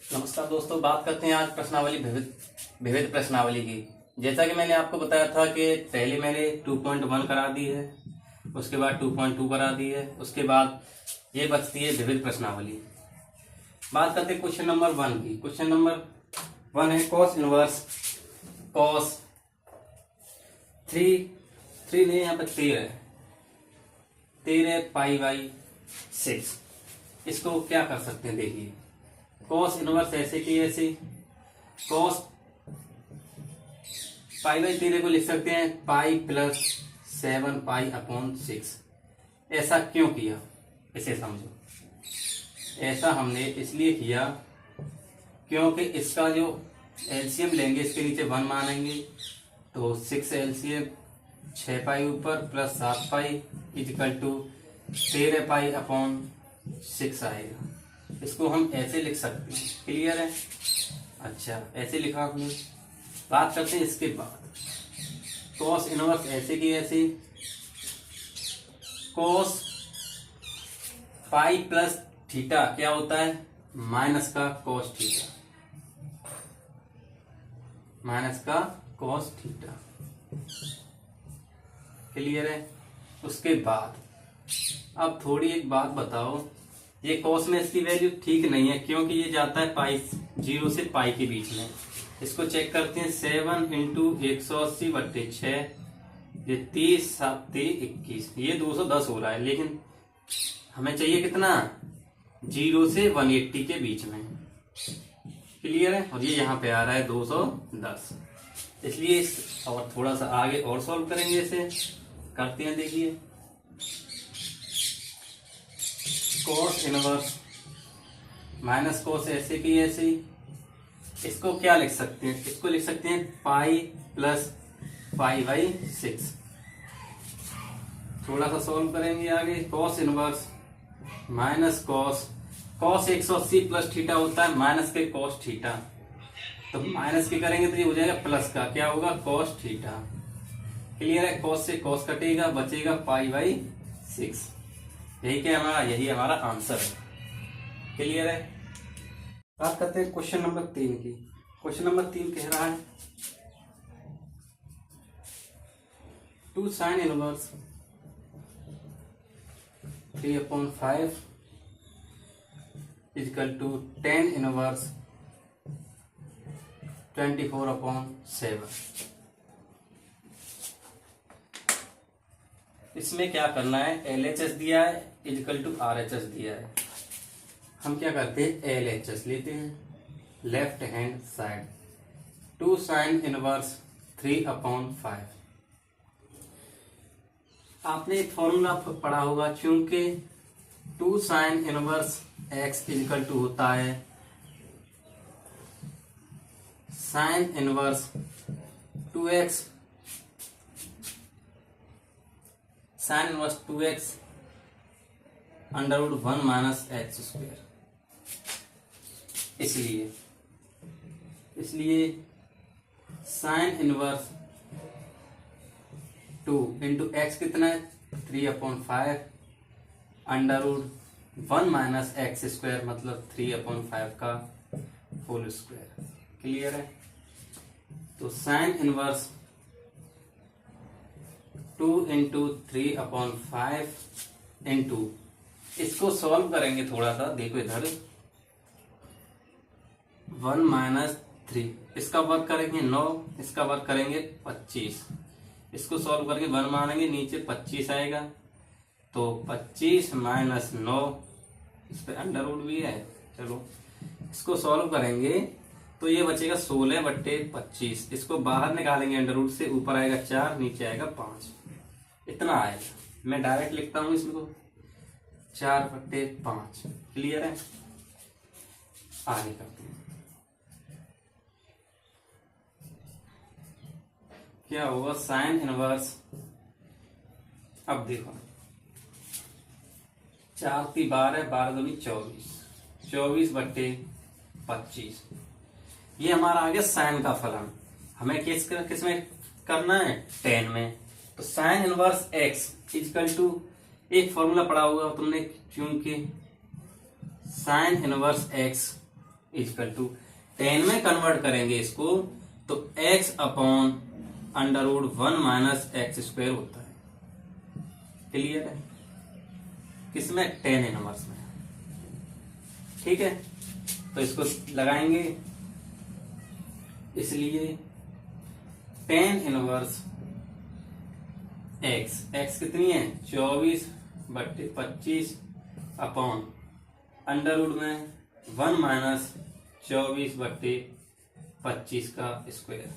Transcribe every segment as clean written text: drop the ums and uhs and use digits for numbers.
नमस्कार दोस्तों, बात करते हैं आज प्रश्नावली विविध विविध प्रश्नावली की। जैसा कि मैंने आपको बताया था कि पहले मैंने 2.1 करा दी है, उसके बाद 2.2 करा दी है, उसके बाद ये बचती है विविध प्रश्नावली। बात करते हैं क्वेश्चन नंबर 1 की। क्वेश्चन नंबर 1 है कॉस इनवर्स कॉस 3 नहीं, यहाँ पर 13 पाई बाई 6। इसको क्या कर सकते हैं, देखिए कॉस इनवर्स ऐसे की ऐसे कॉस पाई बाई 13 को लिख सकते हैं पाई प्लस 7 पाई अपॉन 6। ऐसा क्यों किया, इसे समझो। ऐसा हमने इसलिए किया क्योंकि इसका जो एलसीएम लेंगे, इसके नीचे 1 मानेंगे तो 6 एलसीएम 6 पाई ऊपर plus 7 pi equal to 13 pi upon 6 आएगा। इसको हम ऐसे लिख सकते हैं। क्लियर है? अच्छा, ऐसे लिखा हमने। बात करते हैं इसके बाद कॉस इनवर्स ऐसे की ऐसे कॉस पाई प्लस थीटा क्या होता है, माइनस का कॉस थीटा, माइनस का कॉस थीटा। क्लियर है? उसके बाद अब थोड़ी एक बात बताओ, ये कॉस में इसकी वैल्यू ठीक नहीं है क्योंकि ये जाता है पाई 0 से पाई के बीच में। इसको चेक करते हैं। 7 इंटू 180/6, ये 30 7 21, ये 210 हो रहा है, लेकिन हमें चाहिए कितना, 0 से 180 के बीच में। क्लियर है? और ये यहाँ पे आ रहा है 210, इसलिए और थोड़ा सा आगे और सॉल्व करेंगे। इसे करते हैं, देखिए कॉस इनवर्स माइनस कॉस ऐसे की ऐसे। इसको क्या लिख सकते हैं, इसको लिख सकते हैं पाई प्लस पाई बाई 6। थोड़ा सा सॉल्व करेंगे आगे। Cos inverse minus cos 180 plus theta होता है माइनस के कॉस थीटा, तो माइनस के करेंगे तो ये हो जाएगा प्लस का, क्या होगा, कॉस थीटा। क्लियर है? कॉस से कॉस कटेगा, बचेगा पाई बाई 6। यही क्या हमारा, यही हमारा आंसर है। क्लियर है? बात करते हैं क्वेश्चन नंबर 3 की। क्वेश्चन नंबर 3 कह रहा है 2 sine inverse 3/5 equal to 10 inverse 24/7। इसमें क्या करना है, LHS दिया है इक्वल टू RHS दिया है। हम क्या करते हैं, LHS लेते हैं left hand side. 2 sine inverse 3/5। आपने एक फॉर्मूला पढ़ा होगा, चूंकि 2 sine inverse x equal to होता है sine inverse 2x sine inverse 2x under root 1 minus x square. इसलिए साइन इनवर्स 2 इंटू एक्स कितना है, 3/5 under root 1 minus x square, मतलब 3/5 का होल स्क्वायर। क्लियर है? तो साइन इनवर्स 2 इंटू 3/5 इंटू, इसको सॉल्व करेंगे थोड़ा सा, देखो इधर 1 माइनस 3, इसका वर्क करेंगे 9, इसका वर्क करेंगे 25। इसको सॉल्व करके 1 मानेंगे, नीचे 25 आएगा, तो 25 माइनस 9, इस पे अंडर रूट भी है। चलो इसको सॉल्व करेंगे तो ये बचेगा 16/25। इसको बाहर निकालेंगे अंडर रूट से, ऊपर आएगा 4, नीचे आएगा 5, इतना आएगा। मैं डायरेक्ट लिखता हूं इसको 4/5। क्लियर है? आगे करते हैं, क्या होगा साइन इनवर्स। अब देखो 4 × 12, 12 दूनी 24, 24/25। ये हमारा आ गया साइन का फलन। हमें किस में करना है, 10 में। तो sine inverse x equal to, एक फॉर्मूला पढ़ा होगा तुमने, क्योंकि sine inverse x equal to 10 में कन्वर्ट करेंगे इसको तो x upon under root 1 minus x square होता है। क्लियर है? किसमें? टेन इनवर्स में। ठीक है, तो इसको लगाएंगे, इसलिए टेन इनवर्स x कितनी है? 24/25 अपॉन अंडर रूट में 1 माइनस 24/25 का स्क्वायर।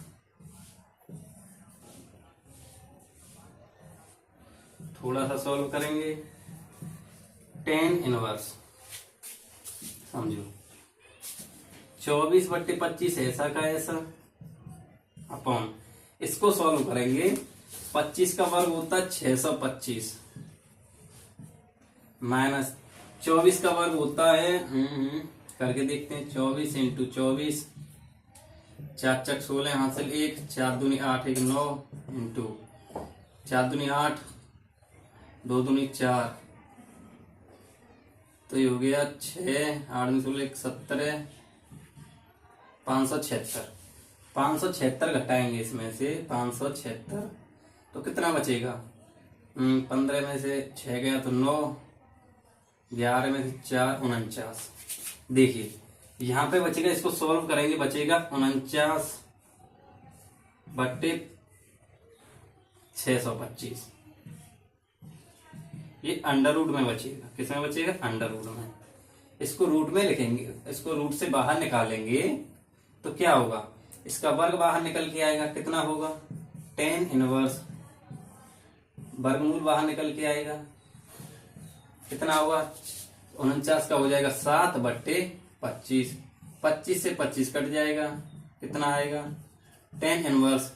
थोड़ा सा सॉल्व करेंगे। टेन इनवर्स समझो 24/25 ऐसा का ऐसा अपॉन इसको सॉल्व करेंगे। 25 का वर्ग होता है 625 माइनस 24 का वर्ग होता है करके देखते हैं 24 इंटू 24 4 चक 16 हासिल 1 4 दूनी 8 1 9 इंटू 4 दूनी 8 2 दूनी 4 तो ये हो गया 6 8 दूनी 16 17 576 घटाएंगे इसमें से 576 तो कितना बचेगा? 15 में से 6 गया तो 9 11 में से 4 49। देखिए यहाँ पे बचेगा, इसको सॉल्व करेंगे, बचेगा 49/625। ये अंडर रूट में बचेगा। किसमें बचेगा? अंडर रूट में। इसको रूट में लिखेंगे, इसको रूट से बाहर निकालेंगे तो क्या होगा? इसका वर्ग बाहर निकल के आएगा। कितना होगा? टेन इनवर्स वर्गमूल बाहर निकल के आएगा। कितना होगा? 49 का हो जाएगा 7/25। 25 से 25 कट जाएगा। कितना आएगा? Tan inverse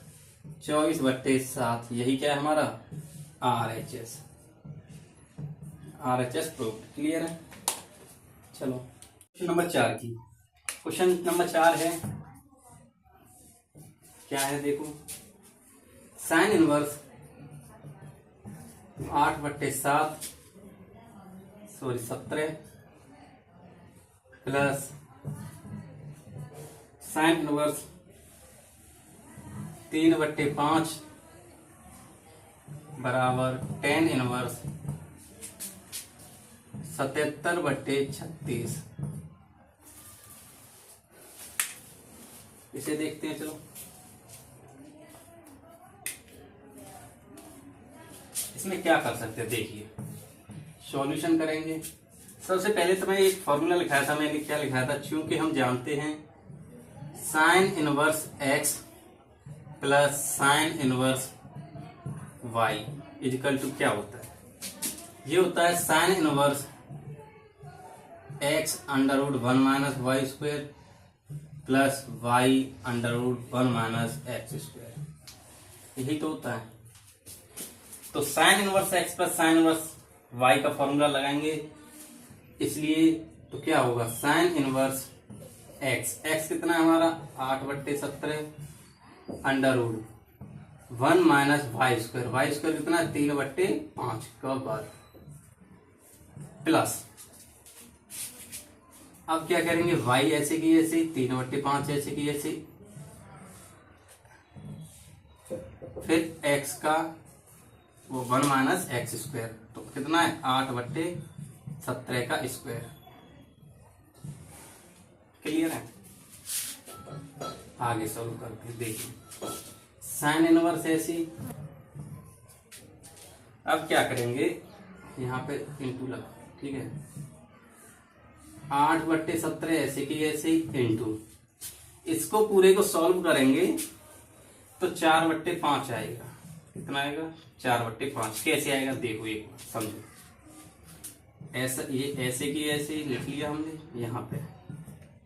24/7। यही क्या है हमारा? RHS। RHS proved. क्लियर है? चलो क्वेश्चन नंबर 4 की। क्वेश्चन नंबर 4 है, क्या है देखो, sine inverse 8/7 17 plus sine inverse 3/5 बराबर टेन इनवर्स 77/36। इसे देखते हैं। चलो इसमें क्या कर सकते हैं, देखिए सॉल्यूशन करेंगे। सबसे पहले तो मैं एक फॉर्मूला लिखाया था। मैंने क्या लिखाया था? चूंकि हम जानते हैं sine inverse x plus sine inverse y equal to क्या होता है? ये होता है sine inverse x under root 1 minus y square plus y under root 1 minus x square. यही तो होता है। तो sine inverse x plus sine inverse y का फॉर्मूला लगाएंगे, इसलिए तो क्या होगा? साइन इनवर्स x कितना है हमारा? 8/17 under root 1 minus y square कितना है? 3/5 का वर्ग प्लस, अब क्या करेंगे? y ऐसे की ऐसे, 3/5 ऐसे की ऐसे, फिर x का वो 1 माइनस एक्स स्क्वायर तो कितना है? 8/17 का स्क्वायर। क्लियर है? आगे सॉल्व करके देखिए साइन इनवर्स ऐसी। अब क्या करेंगे? यहाँ पे इंटू लगा, ठीक है। 8/17 ऐसे की ऐसे इंटू, इसको पूरे को सॉल्व करेंगे तो 4/5 आएगा। कितना आएगा? 4/5। कैसे आएगा देखो, एक बार समझो। ऐसा ये ऐसे की ऐसे लिख लिया हमने। यहाँ पे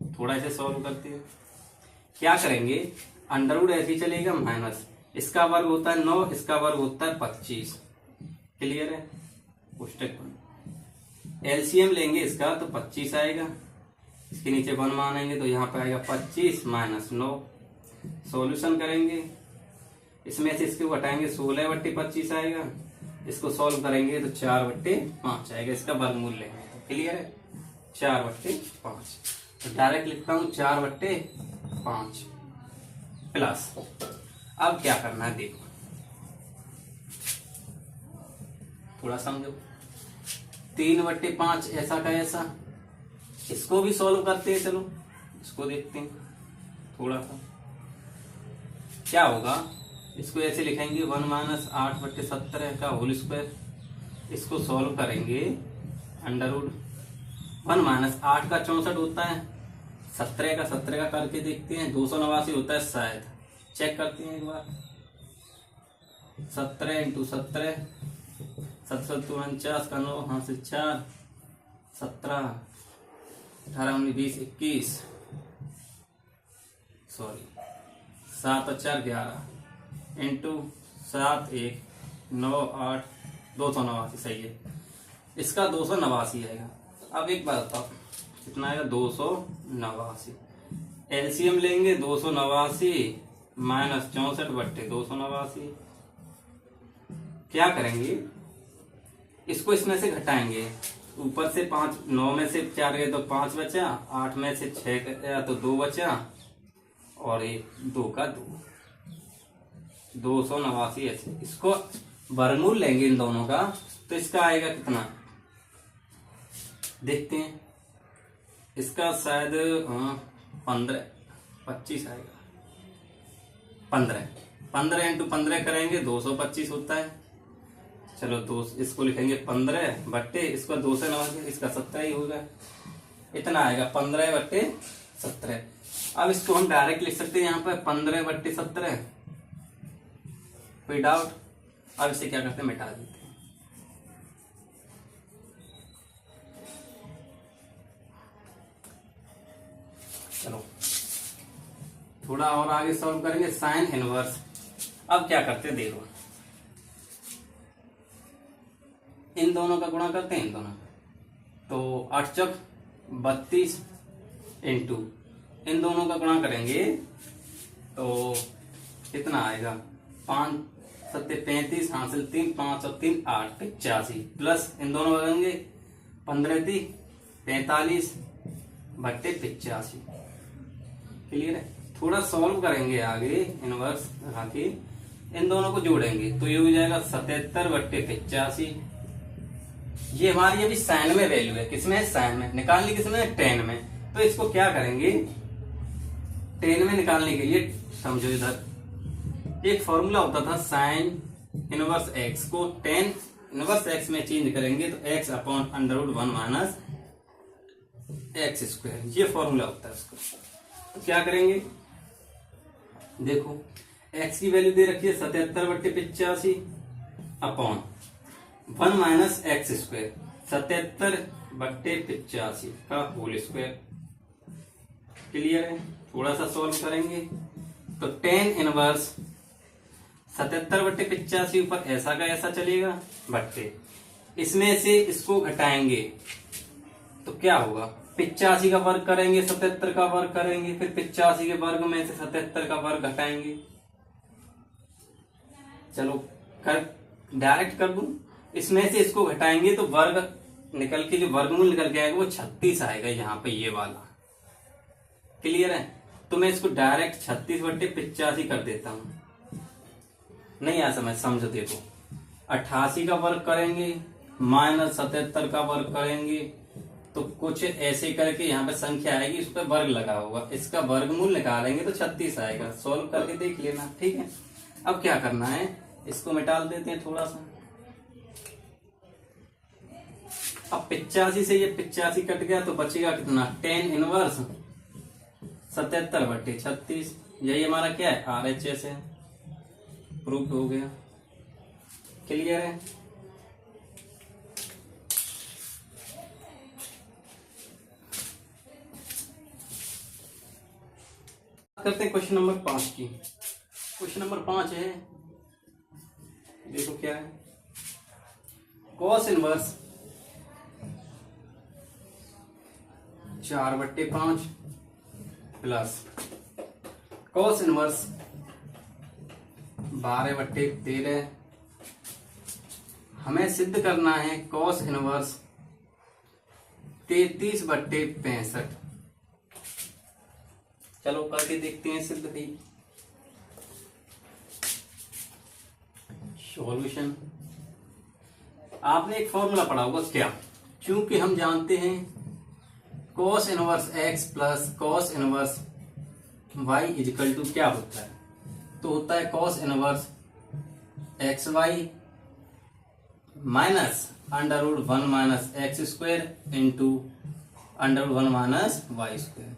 थोड़ा ऐसे सॉल्व करते हैं। क्या करेंगे? अंडर रूट ऐसे ही चलेगा माइनस, इसका वर्ग होता है 9, इसका वर्ग होता है 25। क्लियर है? पुस्तक एलसीएम लेंगे इसका तो 25 आएगा। इसके नीचे 1 मानेंगे तो यहाँ पे आएगा 25 माइनस 9। सॉल्यूशन करेंगे, इसमें से इसको घटाएंगे 16/25 आएगा। इसको सॉल्व करेंगे तो 4/5 आएगा। इसका वर्गमूल लेंगे। क्लियर है? 4/5। तो डायरेक्ट लिखता हूं 4/5 प्लस, अब क्या करना है देखो, थोड़ा समझो, 3/5 ऐसा का ऐसा, इसको भी सॉल्व करते हैं, चलो इसको देखते हैं थोड़ा सा क्या होगा। इसको ऐसे लिखेंगे 1 - 8/17 का होल स्क्वायर, इसको सॉल्व करेंगे अंडर रूट 1 - 8 का 64 होता है, 17 का करके देखते हैं, 289 होता है शायद, चेक करते हैं एक बार, 17 × 17 749 का 9 हाथ से 4, 17 18 19 20 21, सॉरी 7 और 4 11 इंटू 7 1 9 8 289 सही है, इसका 289 आएगा। अब एक बात बताओ कितना आएगा, 289, एलसीएम लेंगे 289 माइनस 64/289, क्या करेंगे, इसको इसमें से घटाएंगे, ऊपर से 5, 9 में से 4 गए तो 5 बचा, 8 में से 6 गया तो 2 बचा, और ये 2 का 289 ऐसे, इसको वर्गमूल लेंगे इन दोनों का, तो इसका आएगा कितना देखते हैं, इसका शायद 15 25 आएगा, 15 इंटू 15 करेंगे 225 होता है, चलो दो इसको लिखेंगे 15 इसको 289, इसका 17 ही होगा, इतना आएगा 15/17। अब इसको हम डायरेक्ट लिख सकते हैं यहाँ पर 15/17, कोई डाउट। अब इसे क्या करते हैं, मिटा देते हैं, चलो थोड़ा और आगे सॉल्व करेंगे, साइन इनवर्स। अब क्या करते हैं देखो, इन दोनों का गुणा करते हैं, इन दोनों, तो 8 चौक 32 इंटू इन दोनों का गुणा करेंगे तो कितना आएगा, 5 7 35 हासिल 3 5 और 3 8 85 प्लस इन दोनों करेंगे 15 3 45/85, क्लियर है। थोड़ा सॉल्व करेंगे आगे इनवर्स आके, इन दोनों को जोड़ेंगे तो ये हो जाएगा 77/85, ये हमारी अभी साइन में वैल्यू है, किसमें है, साइन में, निकालनी किसमें है, टेन में, तो इसको क्या करेंगे, टेन में निकालने के लिए समझो, इधर एक फॉर्मूला होता था साइन इनवर्स एक्स को टेन इनवर्स एक्स में चेंज करेंगे तो x अपॉन √1 - x², ये फॉर्मूला होता है उसको। तो क्या करेंगे देखो, x की वैल्यू दे रखी है 77/85 अपॉन 1 - x², 77/85 का होल स्क्वायर, क्लियर है। थोड़ा सा सॉल्व करेंगे तो टेन इनवर्स 77/85 ऊपर ऐसा का ऐसा चलेगा, बट्टे इसमें से इसको घटाएंगे तो क्या होगा, 85 का वर्ग करेंगे, 77 का वर्ग करेंगे, फिर 85 के वर्ग में से 77 का वर्ग घटाएंगे, चलो कर डायरेक्ट कर दूं, इसमें से इसको घटाएंगे तो वर्ग निकल के जो वर्गमूल निकल के आएगा वो 36 आएगा, यहाँ पे ये वाला, क्लियर है। तो मैं इसको डायरेक्ट 36/85 कर देता हूं, नहीं आ समझ, समझो देखो, 88 का वर्ग करेंगे माइनस 77 का वर्ग करेंगे तो कुछ ऐसे करके यहाँ पे संख्या आएगी, इस पर वर्ग लगा होगा, इसका वर्गमूल निकालेंगे तो 36 आएगा, सॉल्व करके देख लेना, ठीक है। अब क्या करना है, इसको मिटा देते हैं थोड़ा सा, अब 85 से ये 85 कट गया तो बचेगा कितना, टेन इनवर्स 77/36, यही हमारा क्या है, RHS है, प्रूफ हो गया, क्लियर है। करते हैं क्वेश्चन नंबर 5 की। क्वेश्चन नंबर 5 है, देखो क्या है, cos inverse 4/5 plus cos inverse 12/13, हमें सिद्ध करना है कॉस इनवर्स 33/65, चलो करके देखते हैं सिद्ध भाई। सॉल्यूशन, आपने एक फॉर्मूला पढ़ा होगा क्या, चूंकि हम जानते हैं cos inverse x plus cos inverse y equal to क्या होता है, तो होता है cos inverse x y minus under root 1 minus x square into under root 1 minus y square.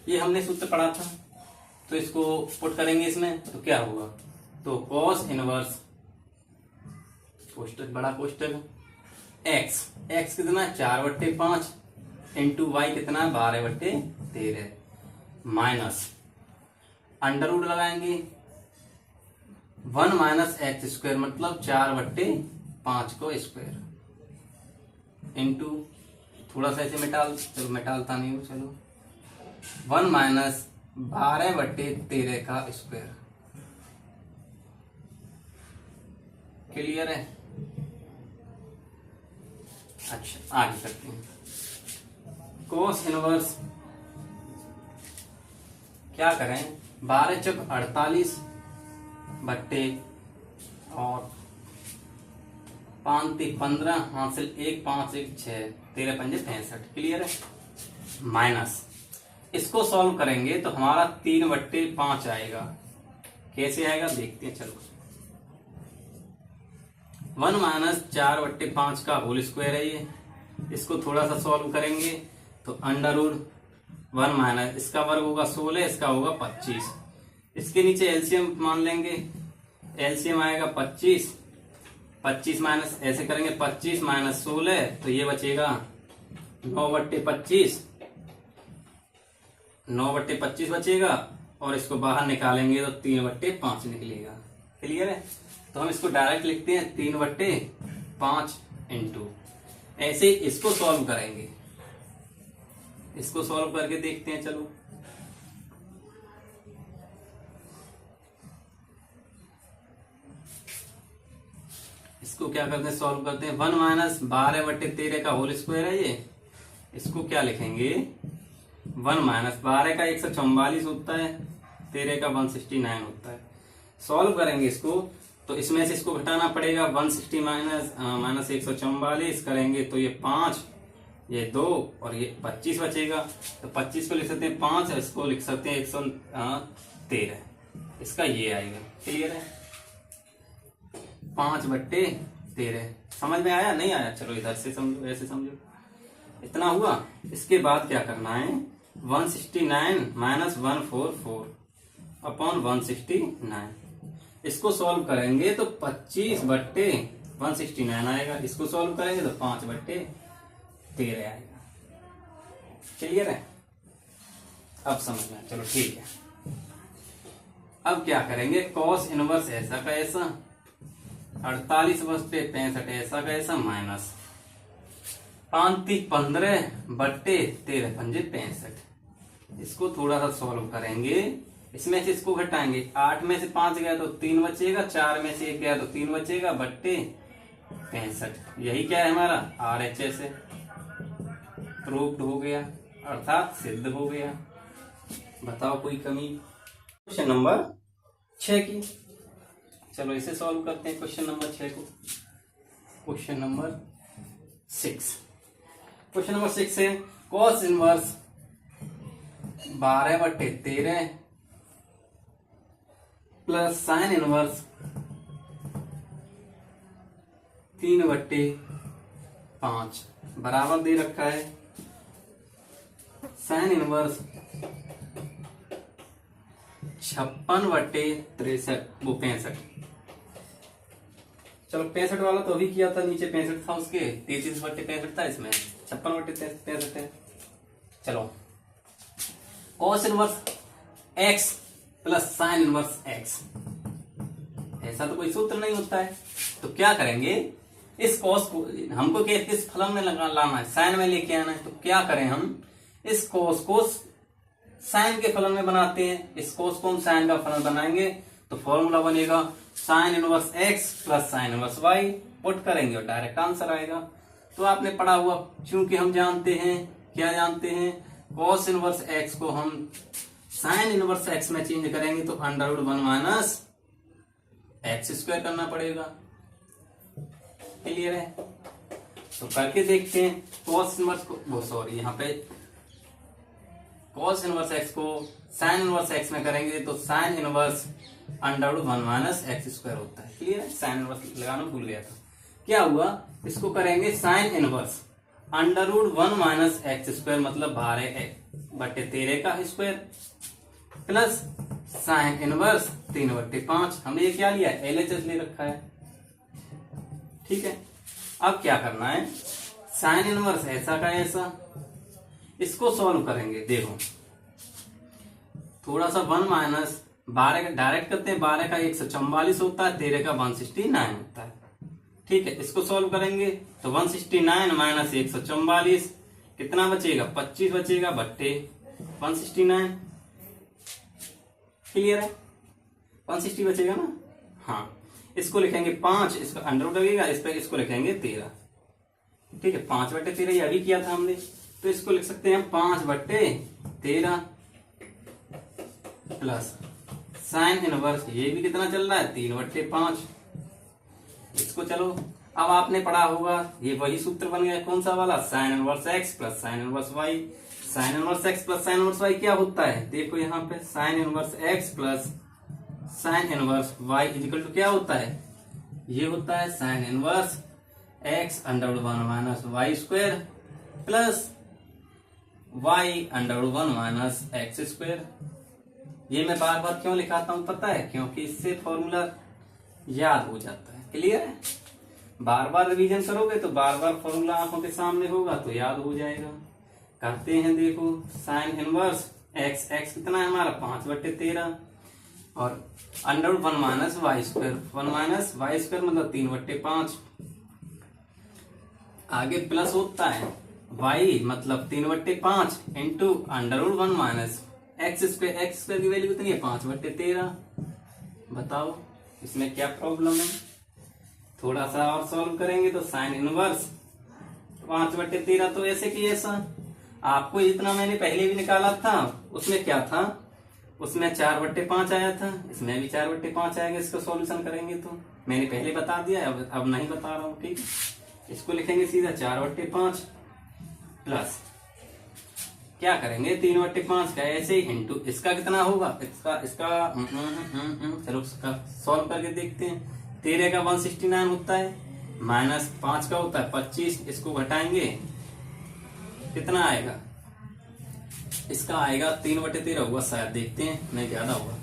ये हमने सूत्र पढ़ा था, तो इसको पुट करेंगे इसमें तो क्या होगा, तो cos इनवर्स कोष्टक बड़ा कोष्टक x कितना 4/5 इंटू वाई कितना 12/13 माइनस अंडर रूट लगाएंगे 1 माइनस एक्स स्क्वायर मतलब 4/5 को स्क्वायर इंटू थोड़ा सा ऐसे मिटालता नहीं हूं, चलो 1 माइनस 12/13 का स्क्वायर। क्लियर है? अच्छा आगे करते हैं। कोस इनवर्स क्या करें, 12 चौक 48 बट्टे और 5 3 15 हासिल 1 5 1 6 13 5 65। क्लियर है? माइनस इसको सॉल्व करेंगे तो हमारा 3/5 आएगा। कैसे आएगा देखते हैं, चलो 1 माइनस 4/5 का होल स्क्वायर है ये, इसको थोड़ा सा सॉल्व करेंगे तो अंडर रूट 1 माइनस इसका वर्ग होगा 16, इसका होगा 25। इसके नीचे एलसीएम मान लेंगे, एलसीएम आएगा 25 माइनस ऐसे करेंगे 25 माइनस 16 तो ये बचेगा 9/25 बचेगा और इसको बाहर निकालेंगे तो 3/5 निकलेगा। क्लियर है? तो हम इसको डायरेक्ट लिखते हैं 3/5 इंटू, ऐसे इसको सॉल्व करेंगे, इसको सॉल्व करके देखते हैं। चलो इसको क्या करते हैं, सॉल्व करते हैं। 1 माइनस 12/13 का होल स्क्वायर है ये, इसको क्या लिखेंगे 1 माइनस 12 का 144 होता है, 13 का 169 होता है। सॉल्व करेंगे इसको तो इसमें से इसको घटाना पड़ेगा, 160 माइनस 144 करेंगे तो ये 5 ये 2 और ये 25 बचेगा, तो 25 को लिख सकते हैं 5 और इसको लिख सकते हैं 113, इसका ये आएगा। क्लियर है? 5/13 समझ में आया नहीं आया? चलो इधर से समझो, ऐसे समझो, इतना हुआ। इसके बाद क्या करना है, 169 माइनस 144 अपॉन 169, इसको सॉल्व करेंगे तो 25/169 आएगा, इसको सॉल्व करेंगे तो 5/13 आएगा। क्लियर है? अब समझ में, चलो ठीक है। अब क्या करेंगे, कॉस इनवर्स ऐसा का ऐसा 48/65 ऐसा का ऐसा माइनस 5 3 15/13 5 65, इसको थोड़ा सा सॉल्व करेंगे, इसमें से इसको घटाएंगे, 8 में से 5 गया तो 3 बचेगा, 4 में से 1 गया तो 3 बचेगा बट्टे 65। यही क्या है हमारा RHS है, प्रूव्ड हो गया अर्थात सिद्ध हो गया। बताओ कोई कमी? क्वेश्चन नंबर 6 की, चलो इसे सॉल्व करते हैं क्वेश्चन नंबर 6 को। क्वेश्चन नंबर 6, क्वेश्चन नंबर 6 है cos inverse 12/13 plus sine inverse 3/5 बराबर दे रखा है साइन इनवर्स 56/63 वो 65। चलो 65 वाला तो अभी किया था, नीचे 65 था उसके, 33/65 था, इसमें 56/63 है। चलो cos inverse x plus sine inverse x, ऐसा तो कोई सूत्र नहीं होता है, तो क्या करेंगे, इस कॉस को हमको किस फलन में लाना है, साइन में लेके आना है, तो क्या करें हम इस कॉस को साइन के फलन में बनाते हैं, इस कॉस को हम साइन का फलन बनाएंगे तो फॉर्मूला बनेगा sign inverse x plus sine inverse y, put करेंगे और डायरेक्ट आंसर आएगा। तो आपने पढ़ा हुआ, चूंकि हम जानते हैं क्या जानते हैं, कॉस इनवर्स x को हम साइन इनवर्स एक्स में चेंज करेंगे तो under root 1 minus x square करना पड़ेगा। क्लियर है? तो करके देखते हैं। कॉस इनवर्स को वो सॉरी यहाँ पे कॉस इनवर्स एक्स को साइन इनवर्स एक्स में करेंगे तो sine inverse under root 1 minus x square होता है। क्लियर है? साइन इनवर्स लगाना भूल गया था। क्या हुआ, इसको करेंगे sine inverse under root 1 minus x square मतलब 12 का स्क्वायर प्लस साइन इनवर्स 3/5। हमने ये क्या लिया, LHS ले रखा है। ठीक है, अब क्या करना है, साइन इनवर्स ऐसा का ऐसा, इसको सॉल्व करेंगे। देखो थोड़ा सा 1 माइनस 12 का डायरेक्ट करते हैं, 12 का 144 होता है, 13 का 169 होता है। ठीक है, इसको सॉल्व करेंगे तो 169 माइनस 144 कितना बचेगा, 25 बचेगा बट्टे 169। क्लियर है? 160 बचेगा ना। हाँ, इसको लिखेंगे 5, इसका अंडर रूट लगेगा, इस पर इसको लिखेंगे 13। ठीक है, 5/13 ये अभी किया था हमने, तो इसको लिख सकते हैं 5/13 प्लस साइन इनवर्स ये भी कितना चल रहा है 3/5। इसको चलो अब आपने पढ़ा होगा, ये वही सूत्र बन गया कौन सा वाला, sine inverse x plus sine inverse y. Sine inverse x plus sine inverse y क्या होता है, देखो यहाँ पे sine inverse x plus sine inverse y equal to क्या होता है, ये होता है sine inverse x under root 1 minus y square plus y under root 1 minus x square. ये मैं बार बार क्यों लिखाता हूं पता है, क्योंकि इससे फॉर्मूला याद हो जाता है। क्लियर है? बार बार रिवीजन करोगे तो बार बार फॉर्मूला आंखों के सामने होगा तो याद हो जाएगा। करते हैं, देखो साइन इनवर्स एक्स, एक्स कितना है हमारा 5/13 और under root 1 minus y square, 1 minus y square मतलब 3/5। आगे प्लस होता है वाई मतलब 3/5 into under root 1 minus x square. X square की वैल्यू कितनी है 5/13। बताओ इसमें क्या प्रॉब्लम है। थोड़ा सा और सॉल्व करेंगे तो साइन इनवर्स 5/13 तो ऐसे की ऐसा। आपको जितना मैंने पहले भी निकाला था उसमें क्या था, उसमें 4/5 आया था, इसमें भी 4/5 आएगा। इसका सॉल्यूशन करेंगे तो मैंने पहले बता दिया, अब नहीं बता रहा हूँ। ठीक, इसको लिखेंगे सीधा 4/5 प्लस क्या करेंगे 3/5 का ऐसे ही इंटू इसका कितना होगा, इसका चलो इसका सॉल्व करके देखते हैं। 13 का 169 होता है माइनस 5 का होता है 25, इसको घटाएंगे कितना आएगा, इसका आएगा 3/13 होगा शायद, देखते हैं नहीं ज्यादा होगा।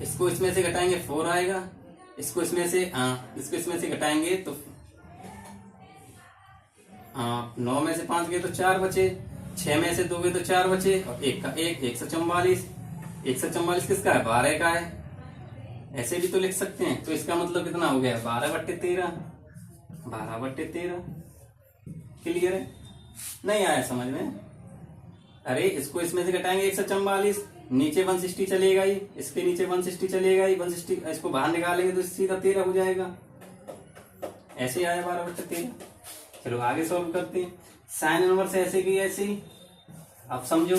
इसको इसमें से घटाएंगे 4 आएगा, इसको इसमें से घटाएंगे तो 9 में से 5 गए तो 4 बचे, 6 में से 2 गए तो 4 बचे और 1 का 1, 144। 144 किसका है, 12 का है। ऐसे भी तो लिख सकते हैं, तो इसका मतलब कितना हो गया 12/13, 12/13। क्लियर है? नहीं आया समझ में? अरे इसको इसमें से घटाएंगे 144, नीचे 160 चलेगा ही, इसके नीचे 160 चलेगा ही, 160 इसको बाहर निकालेंगे तो सीधा 13 हो जाएगा। ऐसे ही आया 12/13। चलो आगे सॉल्व करते हैं। साइन इनवर्स ऐसे की ऐसे ही। अब समझो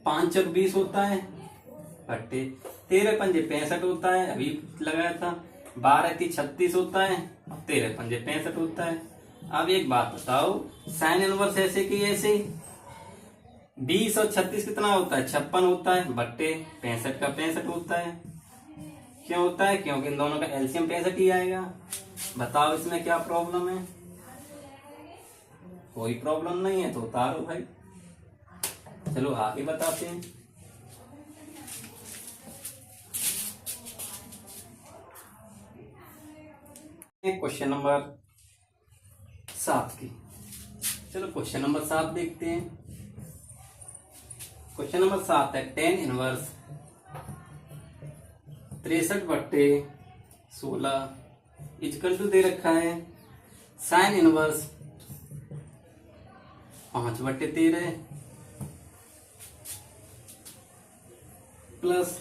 5 चौक 20 होता है बट्टे 13 पंजे 65 होता है, अभी लगाया था। 12 3 36 होता है, 13 पंजे 65 होता है। अब एक बात बताओ, साइन इनवर्स ऐसे की ऐसे 20 और 36 कितना होता है 56 होता है बट्टे 65 का 65 होता है। क्यों होता है, क्योंकि इन दोनों का एलसीएम 65 ही आएगा। बताओ इसमें क्या प्रॉब्लम है, कोई प्रॉब्लम नहीं है तो उतारो भाई। चलो आगे बताते हैं। क्वेश्चन नंबर 7 की, चलो क्वेश्चन नंबर 7 देखते हैं। क्वेश्चन नंबर 7 है tan इनवर्स 63/16 इक्वल टू दे रखा है sine inverse 5/13 plus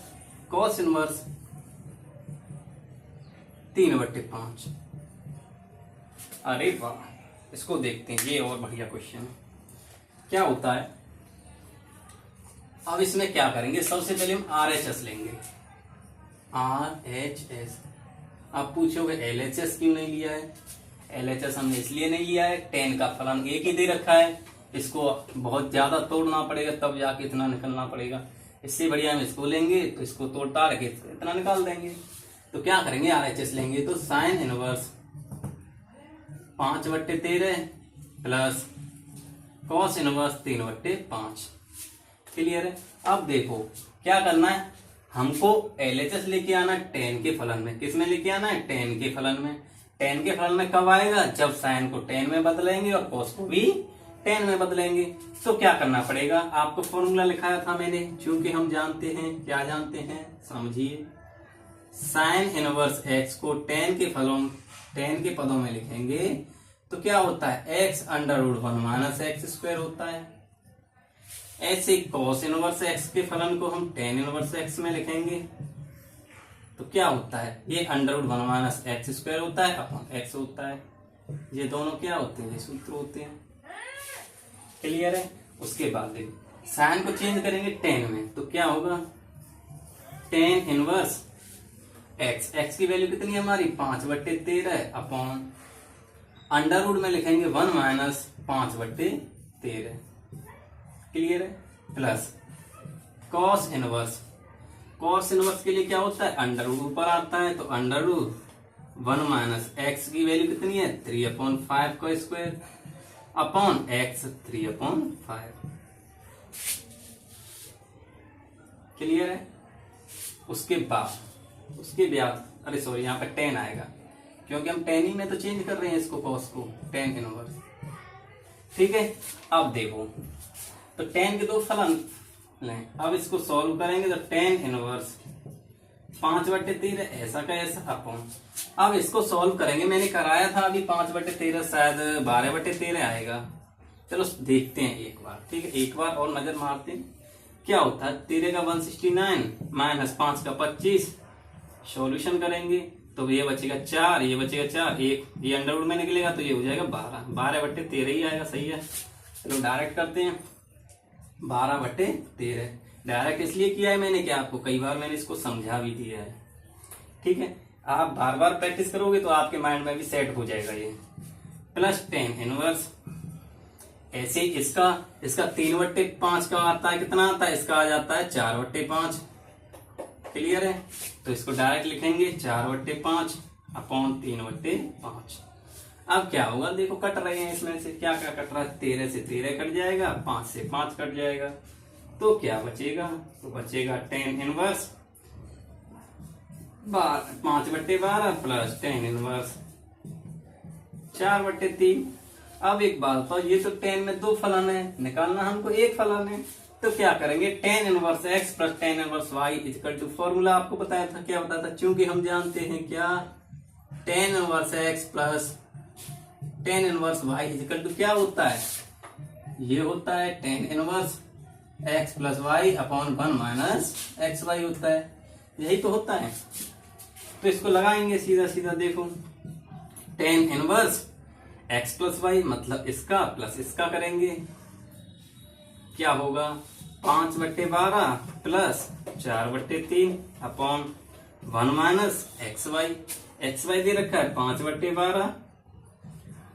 cos inverse 3/5। अरे वाह, इसको देखते हैं, ये और बढ़िया क्वेश्चन है। क्या होता है, अब इसमें क्या करेंगे, सबसे पहले हम RHS लेंगे, RHS। अब पूछोगे LHS क्यों नहीं लिया है? LHS हमने इसलिए नहीं लिया है, 10 का फलन एक ही दे रखा है, इसको बहुत ज्यादा तोड़ना पड़ेगा तब जाके इतना निकलना पड़ेगा। इससे बढ़िया हम इसको लेंगे तो इसको तोड़ता रखे इतना निकाल देंगे। तो क्या करेंगे, RHS लेंगे तो sine inverse 5/13 plus cos inverse 3/5। Clear है? अब देखो क्या करना है, हमको LHS लेके आना है 10 के फलन में। किस में लेके आना है? 10 के फलन में। 10 के फलन में कब आएगा? जब साइन को 10 में बदलेंगे और कॉस को भी 10 में बदलेंगे। तो क्या करना पड़ेगा, आपको फॉर्मूला लिखाया था मैंने, चूंकि हम जानते हैं, क्या जानते हैं समझिए, साइन इनवर्स x को 10 के पदों में लिखेंगे तो क्या होता है, x√1 - x² होता है। ऐसे कॉस इनवर्स x के फलन को हम tan इनवर्स x में लिखेंगे तो क्या होता है, ये √1 - x² होता है अपॉन x होता है। ये दोनों क्या होते हैं, ये सूत्र होते हैं। क्लियर है? उसके बाद देखो साइन को चेंज करेंगे 10 में तो क्या होगा, tan इनवर्स x की वैल्यू कितनी है हमारी, 5/13 अपॉन अंडर में लिखेंगे 1 - 5/13। क्लियर है? प्लस कॉस इनवर्स के लिए क्या होता है, अंडर रूट ऊपर आता है तो √1 - x की वैल्यू कितनी है, 3/5 का स्क्वायर अपॉन x 3/5। क्लियर है? उसके बाद अरे सॉरी, यहाँ पे 10 आएगा क्योंकि हम 10 ही में तो चेंज कर रहे हैं इसको, कॉस को tan इनवर्स। ठीक है? अब देखो तो 10 के दो फलन लें, अब इसको सॉल्व करेंगे तो tan इनवर्स 5/13 ऐसा का ऐसा अपॉन, अब इसको सॉल्व करेंगे, मैंने कराया था अभी 5/13 शायद 12/13 आएगा। चलो देखते हैं एक बार, ठीक है, एक बार और नजर मारते हैं क्या होता है। 13 का 169 माइनस 5 का 25, सॉल्यूशन करेंगे तो ये बचेगा 4, ये बचेगा 4, एक ये अंडर रूट में निकलेगा तो ये हो जाएगा 12/13 ही आएगा। सही है? चलो डायरेक्ट करते हैं, 12/13 डायरेक्ट इसलिए किया है मैंने कि आपको कई बार मैंने इसको समझा भी दिया है। ठीक है? आप बार बार प्रैक्टिस करोगे तो आपके माइंड में भी सेट हो जाएगा ये। प्लस tan इनवर्स, ऐसे इसका 3/5 का आता है, कितना आता है, इसका आ जाता है 4/5। क्लियर है? तो इसको डायरेक्ट लिखेंगे 4/5 अपॉन 3/5। अब क्या होगा, देखो कट रहे हैं, इसमें से क्या क्या कट रहा है, 13 से 13 कट जाएगा, 5 से 5 कट जाएगा, तो क्या बचेगा, तो बचेगा tan inverse 5/12 plus tan inverse 4/3। अब एक बात बताओ, ये तो tan में दो फलन है, निकालना हमको एक फलन है, तो क्या करेंगे, tan inverse x plus tan inverse y equal to, formula आपको बताया था, क्या बताया था, चूंकि हम जानते हैं क्या, tan inverse x plus tan inverse y equal to क्या होता है, ये होता है tan inverse x plus y upon 1 minus x y होता है, यही तो होता है। तो इसको लगाएंगे सीधा सीधा, देखो tan inverse x plus y मतलब इसका प्लस इसका करेंगे, क्या होगा, 5/12 plus 4/3 upon 1 minus x y दे रखा है 5/12,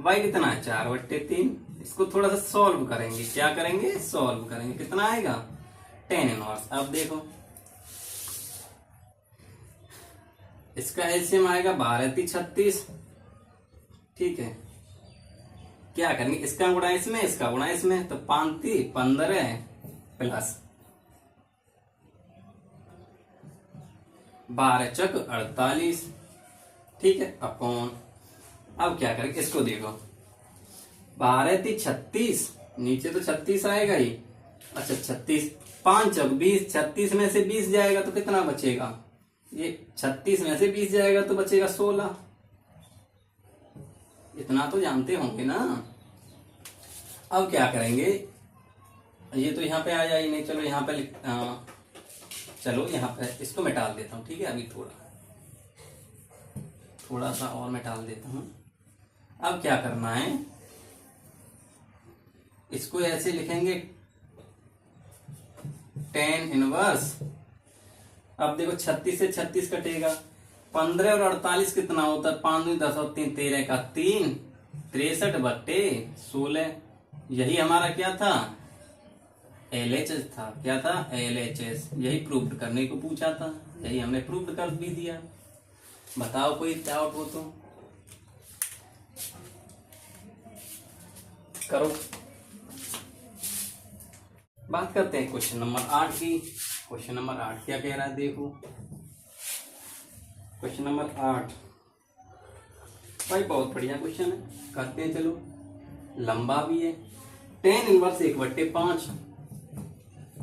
y कितना है 4/3। इसको थोड़ा सा सॉल्व करेंगे, क्या करेंगे, सॉल्व करेंगे, कितना आएगा tan इनवर्स। अब देखो इसका एलसीएम आएगा 12×36। ठीक है, क्या करेंगे, इसका गुणा इसमें, इसका गुणा इसमें, तो 5×3 = 15 प्लस 12×4 = 48। ठीक है, अपॉन, अब क्या करेंगे, इसको देखो 12×3 = 36, नीचे तो 36 आएगा ही, अच्छा 36, 5×4 = 20, 36 में से 20 जाएगा तो कितना बचेगा, ये 36 में से 20 जाएगा तो बचेगा 16। इतना तो जानते होंगे ना। अब क्या करेंगे, ये तो यहाँ पे आ जाए नहीं, चलो यहाँ पे चलो यहाँ पे इसको मिटा देता हूँ। ठीक है, अभी थोड़ा सा और मिटा देता हूँ। अब क्या करना है, इसको ऐसे लिखेंगे टेन इनवर्स। अब देखो 36 से 36 कटेगा, 15 और 48 कितना होता है, 5 2 10 और 3 13 का 3, 63/16। यही हमारा क्या था, LHS था। क्या था, LHS। यही प्रूव करने को पूछा था, यही हमने प्रूव कर भी दिया। बताओ कोई डाउट हो तो करो। बात करते हैं क्वेश्चन नंबर 8 की। क्वेश्चन नंबर 8 क्या कह रहा है, देखो क्वेश्चन नंबर 8 भाई बहुत बढ़िया क्वेश्चन है, करते हैं चलो। लंबा भी है, टेन इनवर्स 1/5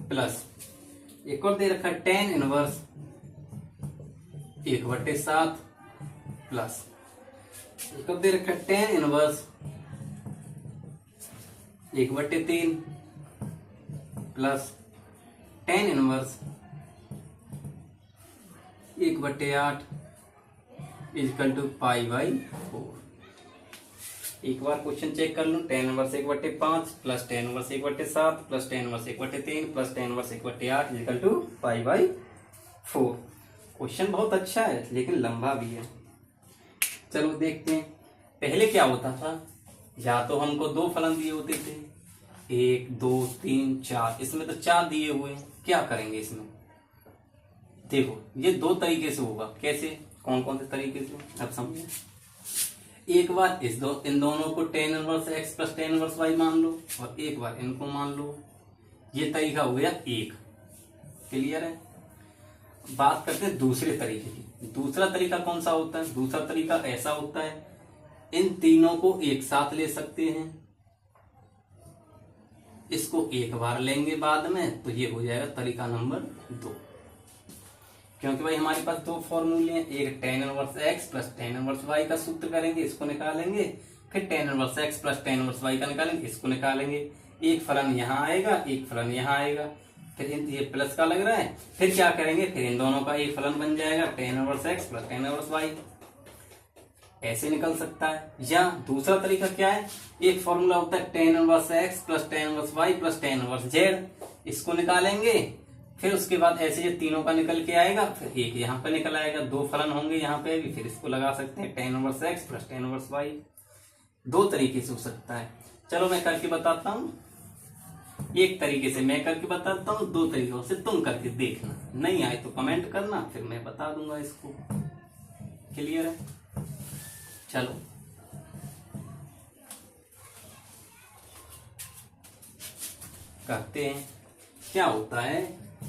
प्लस एक और दे रखा है टेन इनवर्स 1/7 प्लस एक और दे रखा है tan inverse 1/3 plus tan inverse 1/8 is equal to π/4। एक बार क्वेश्चन चेक कर लो। Tan inverse 1/5 plus tan inverse 1/7 plus tan inverse 1/3 plus tan inverse 1/8 is equal to π/4। Question बहुत अच्छा है लेकिन लंबा भी है। चलो देखते हैं। पहले क्या होता था, या तो हमको दो फलन दिए होते थे, 1 2 3 4। इसमें तो 4 दिए हुए हैं, क्या करेंगे इसमें, देखो ये दो तरीके से होगा। कैसे, कौन कौन से तरीके से, अब समझिए। एक बार इन दोनों को ten inverse x plus tan inverse y मान लो, और एक बार इनको मान लो। ये तरीका हो गया एक। क्लियर है। बात करते हैं दूसरे तरीके की। दूसरा तरीका कौन सा होता है, दूसरा तरीका ऐसा होता है, इन तीनों को एक साथ ले सकते हैं, इसको एक बार लेंगे बाद में, तो ये हो जाएगा तरीका नंबर 2। क्योंकि भाई हमारे पास दो फॉर्मूले हैं, एक ten inverse x plus tan inverse y का सूत्र करेंगे, इसको निकालेंगे, फिर ten inverse x plus tan inverse y का निकालेंगे, इसको निकालेंगे। एक फलन यहाँ आएगा, एक फलन यहाँ आएगा, फिर ये प्लस का लग रहा है, फिर क्या करेंगे, फिर इन दोनों का एक फलन बन जाएगा, ten inverse x plus tan inverse y। ऐसे निकल सकता है। या दूसरा तरीका क्या है, एक फॉर्मूला होता है tan inverse x plus tan inverse y plus tan inverse z, इसको निकालेंगे, फिर उसके बाद ऐसे ये तीनों का निकल के आएगा, फिर एक यहाँ पे निकल आएगा, दो फलन होंगे यहाँ पे भी, फिर इसको लगा सकते हैं ten inverse x plus tan inverse y। दो तरीके से हो सकता है। चलो मैं करके बताता हूँ। एक तरीके से मैं करके बताता हूँ, दो तरीकों से तुम करके देखना, नहीं आए तो कमेंट करना, फिर मैं बता दूंगा इसको। क्लियर है। चलो करते हैं। क्या होता है,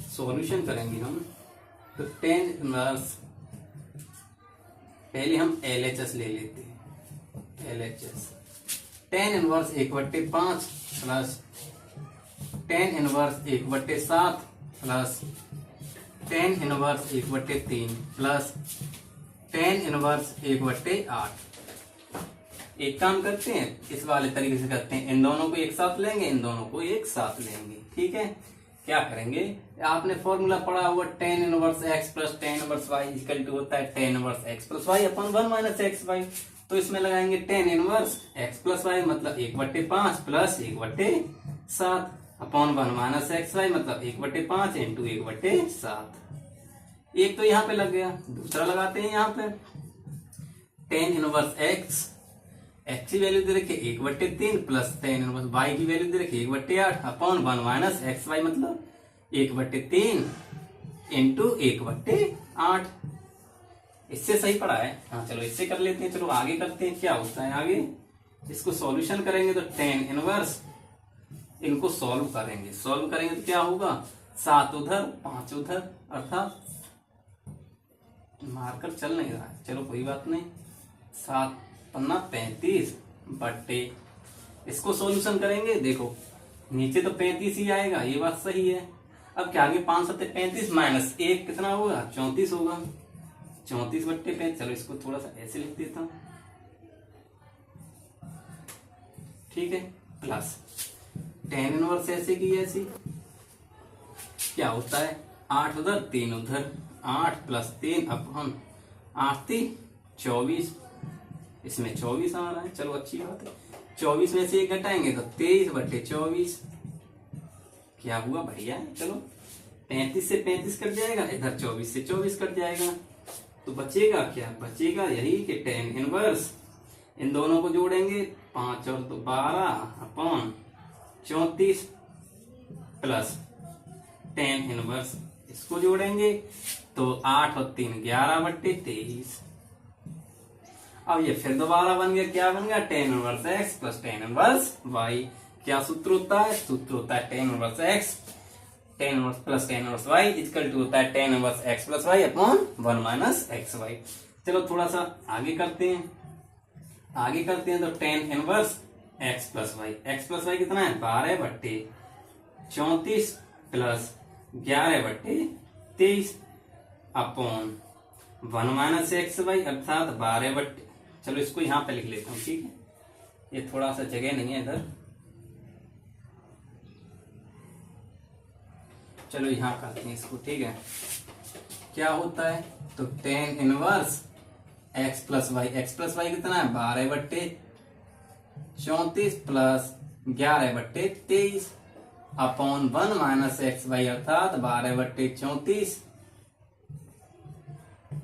सॉल्यूशन करेंगे हम, तो टेन इनवर्स, पहले हम LHS ले लेते हैं। LHS ten inverse 1/5 plus tan inverse 1/7 plus tan inverse 1/3 plus tan inverse 1/8। एक काम करते हैं, इस वाले तरीके से करते हैं, इन दोनों को एक साथ लेंगे, इन दोनों को एक साथ लेंगे। ठीक है। क्या करेंगे, आपने फॉर्मूला पढ़ा हुआ tan inverse x plus tan inverse y equal to होता है tan inverse x plus y upon 1 minus x y. तो इसमें लगाएंगे tan inverse x plus y मतलब 1/5 प्लस 1/7 अपॉन 1 माइनस एक्स वाई मतलब 1/5 इंटू 1/7। एक तो यहाँ पे लग गया, दूसरा लगाते हैं यहाँ पे टेन इनवर्स x की वैल्यू दे रखी 1/3 प्लस टेन इनवर्स y की वैल्यू दे रखी 1/8 अपॉन 1 माइनस एक्स वाई मतलब 1/3 इंटू 1/8। इससे सही पड़ा है। हाँ चलो इससे कर लेते हैं। चलो आगे करते हैं। क्या होता है आगे, इसको सॉल्यूशन करेंगे तो टेन इनवर्स, इनको सॉल्व करेंगे, सॉल्व करेंगे तो क्या होगा, 7 उधर 5 उधर, अर्थात मार्कर चल नहीं रहा है, चलो कोई बात नहीं, 7 पन्ना 35 बट्टे, इसको सॉल्यूशन करेंगे। देखो नीचे तो 35 ही आएगा, ये बात सही है। अब क्या आगे 5 7 35 माइनस 1 कितना होगा, 34 होगा, 34/35। चलो इसको थोड़ा सा ऐसे लिख देता हूं। ठीक है। प्लस टेन इनवर्स ऐसे की ऐसी, क्या होता है 8 उधर 3 उधर, 8 प्लस 3 अपॉन 8 3 24, इसमें 24 आ रहा है। चलो अच्छी बात है। 24 में से 1 घटाएंगे तो 23/24 क्या हुआ, बढ़िया है। चलो 35 से 35 कट जाएगा, इधर 24 से 24 कट जाएगा, तो बचेगा क्या? बचेगा यही कि tan इनवर्स, इन दोनों को जोड़ेंगे 5 और 2 12/34 प्लस tan इनवर्स, इसको जोड़ेंगे तो 8 और 3 11/23। अब ये फिर दोबारा बन गया, क्या बन गया? tan inverse x plus tan inverse y। क्या सूत्र होता है? सूत्र होता है tan inverse x tan inverse plus tan inverse y equal to होता है tan inverse x plus y upon 1 minus XY। चलो थोड़ा सा आगे करते हैं, तो tan inverse x plus y कितना है? 12/34 प्लस 11/23 अपॉन 1 माइनस XY अर्थात 12। चलो इसको यहां पे लिख लेता हूं, ठीक है, ये थोड़ा सा जगह नहीं है इधर, चलो यहां करते हैं इसको, ठीक है। क्या होता है? तो tan inverse x plus y कितना है? 12/34 प्लस 11/23 अपॉन 1 माइनस XY अर्थात 12/34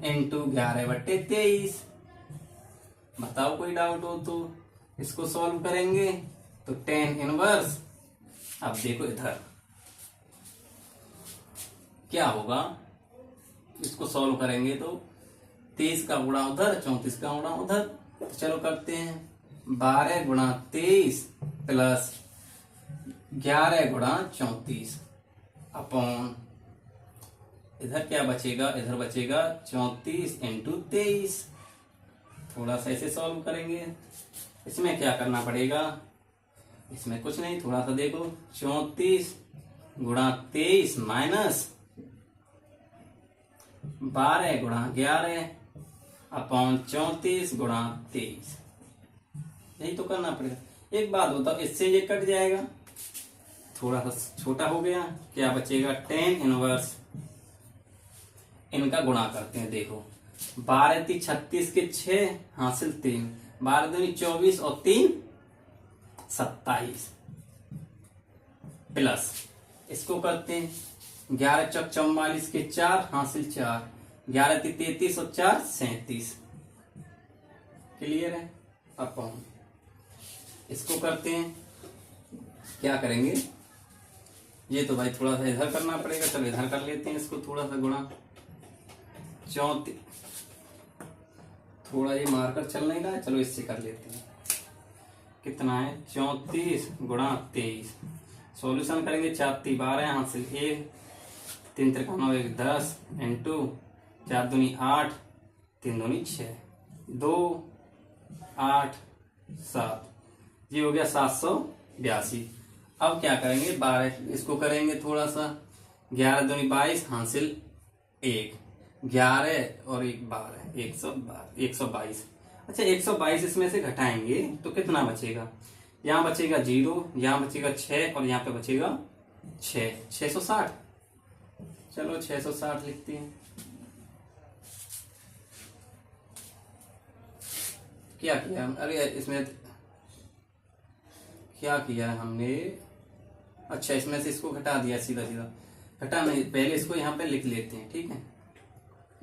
इंटू 11/23। बताओ कोई डाउट हो तो। इसको सॉल्व करेंगे तो tan इनवर्स, अब देखो इधर क्या होगा, इसको सॉल्व करेंगे तो 23 का गुणा उधर, 34 का गुणा उधर, तो चलो करते हैं। 12 गुणा 23 प्लस 11 गुणा 34 अपॉन इधर क्या बचेगा? इधर बचेगा 34 इंटू 23। थोड़ा सा इसे सॉल्व करेंगे, इसमें क्या करना पड़ेगा? इसमें कुछ नहीं, थोड़ा सा देखो, 34 गुणा 23 माइनस 12 गुणा 11 अपॉन 34 गुणा 23, यही तो करना पड़ेगा। एक बात बताओ, इससे ये कट जाएगा, थोड़ा सा छोटा हो गया, क्या बचेगा? tan इनवर्स, इनका गुणा करते हैं, देखो 12 3 36 के 6 हासिल 3, 12 दूनी 24 और 3 27 प्लस इसको करते हैं 11 चौक 44 के 4 हासिल 4, 11 3 33 और 4 37। क्लियर है? अपॉन इसको करते हैं, क्या करेंगे? ये तो भाई थोड़ा सा इधर करना पड़ेगा, चलो इधर कर लेते हैं इसको, थोड़ा सा गुणा 34, थोड़ा ये मार्कर चल नहीं रहा है, चलो इससे कर लेते हैं। कितना है? 34 गुणा 23, सॉल्यूशन करेंगे 4 3 12 हासिल 1, 3 3 9 1 10 इंटू 4 दूनी 8 3 दूनी 6 2 8 7, ये हो गया 782। अब क्या करेंगे? 12 इसको करेंगे थोड़ा सा, 11 दूनी 22 हासिल 1, 11 और 1 12 122। अच्छा 122 इसमें से घटाएंगे तो कितना बचेगा? यहाँ बचेगा 0, यहाँ बचेगा 6 और यहाँ पे बचेगा 660। चलो 660 लिखते हैं। क्या किया? अरे इसमें क्या किया हमने? अच्छा इसमें से इसको घटा दिया, सीधा सीधा घटा नहीं, पहले इसको यहाँ पे लिख लेते हैं, ठीक है,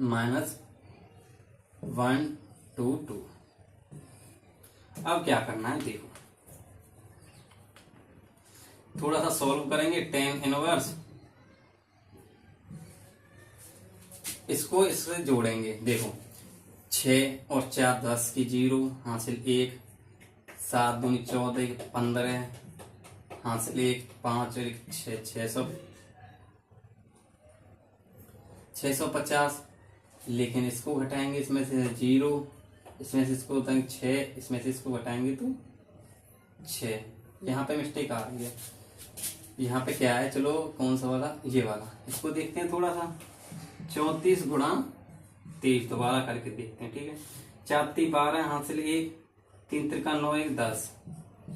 -122। अब क्या करना है देखो, थोड़ा सा सॉल्व करेंगे tan इनवर्स, इसको इससे जोड़ेंगे, देखो 6 और 4 10 की 0 हासिल 1, 7 दूनी 14 15 हासिल 1, 5 और 1 6 650। लेकिन इसको घटाएंगे, इसमें से 0, इसमें से इसको बताएंगे 6, इसमें से इसको घटाएंगे तो 6। यहाँ पे मिस्टेक आ रही है, यहाँ पे क्या है? चलो कौन सा वाला? ये वाला, इसको देखते हैं थोड़ा सा। 34 गुणा 23 दोबारा करके देखते हैं, ठीक है। 4 3 12 हासिल 1, 3 3 9 1 10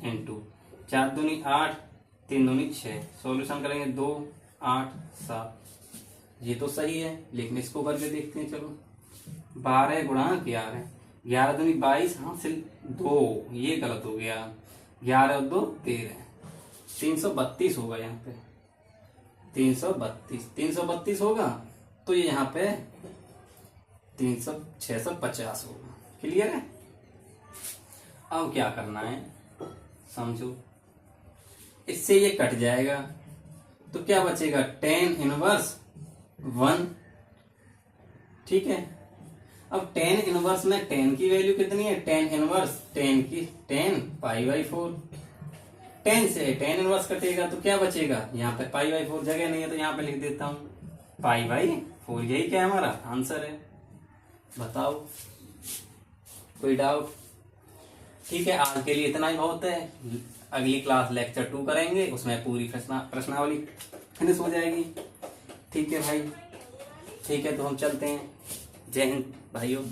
इंटू 4 दूनी 8 3 दूनी 6, सॉल्यूशन करेंगे 2 8 7। ये तो सही है, लेकिन इसको करके देखते हैं। चलो 12 गुणा 11, 11 दूनी 22 हासिल 2, ये गलत हो गया, 11 और 2 13, 332 होगा यहाँ पे। 332 होगा, तो ये यहाँ पे 650 होगा। क्लियर है? अब क्या करना है समझो, इससे ये कट जाएगा तो क्या बचेगा, tan इनवर्स 1। ठीक है, अब tan इनवर्स में tan की वैल्यू कितनी है, tan इनवर्स tan π/4। tan से tan इनवर्स कटेगा तो क्या बचेगा, यहाँ पे π/4 जगह नहीं है तो यहाँ पे लिख देता हूं π/4। यही क्या हमारा आंसर है, बताओ कोई डाउट? ठीक है, आज के लिए इतना ही बहुत है। अगली क्लास लेक्चर 2 करेंगे, उसमें पूरी प्रश्नावली फिनिश हो जाएगी। ठीक है भाई, ठीक है तो हम चलते हैं। जय हिंद भाइयों।